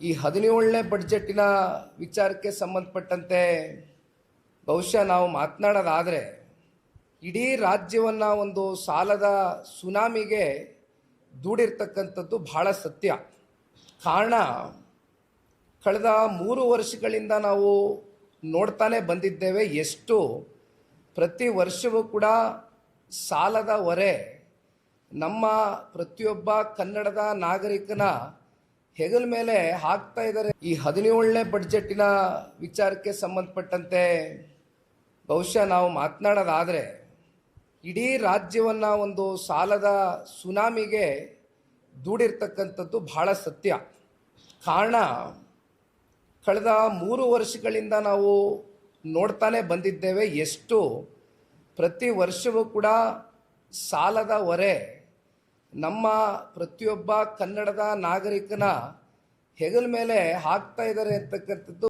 ಈ 17ನೇ ಬಡ್ಜೆಟಿನ ವಿಚಾರಕ್ಕೆ ಸಂಬಂಧಪಟ್ಟಂತೆ ಬಹುಶಃ ನಾವು ಮಾತನಾಡೋದಾದರೆ ಇಡೀ ರಾಜ್ಯವನ್ನು ಒಂದು ಸಾಲದ ಸುನಾಮಿಗೆ ದೂಡಿರ್ತಕ್ಕಂಥದ್ದು ಬಹಳ ಸತ್ಯ. ಕಾರಣ, ಕಳೆದ 3 ವರ್ಷಗಳಿಂದ ನಾವು ನೋಡ್ತಾನೆ ಬಂದಿದ್ದೇವೆ ಎಷ್ಟು ಪ್ರತಿ ವರ್ಷವೂ ಕೂಡ ಸಾಲದ ಹೊರೆ ನಮ್ಮ ಪ್ರತಿಯೊಬ್ಬ ಕನ್ನಡದ ನಾಗರಿಕನ ಹೆಗಲ ಮೇಲೆ ಹಾಕ್ತಾ ಇದ್ದಾರೆ. ಈ 17ನೇ ಬಡ್ಜೆಟಿನ ವಿಚಾರಕ್ಕೆ ಸಂಬಂಧಪಟ್ಟಂತೆ ಬಹುಶಃ ನಾವು ಮಾತನಾಡೋದಾದರೆ ಇಡೀ ರಾಜ್ಯವನ್ನು ಒಂದು ಸಾಲದ ಸುನಾಮಿಗೆ ದೂಡಿರ್ತಕ್ಕಂಥದ್ದು ಬಹಳ ಸತ್ಯ. ಕಾರಣ, ಕಳೆದ 3 ವರ್ಷಗಳಿಂದ ನಾವು ನೋಡ್ತಾನೆ ಬಂದಿದ್ದೇವೆ ಎಷ್ಟು ಪ್ರತಿ ವರ್ಷವೂ ಕೂಡ ಸಾಲದ ಹೊರೆ ನಮ್ಮ ಪ್ರತಿಯೊಬ್ಬ ಕನ್ನಡದ ನಾಗರಿಕನ ಹೆಗಲ ಮೇಲೆ ಹಾಕ್ತಾ ಇದ್ದಾರೆ ಅಂತಕ್ಕಂಥದ್ದು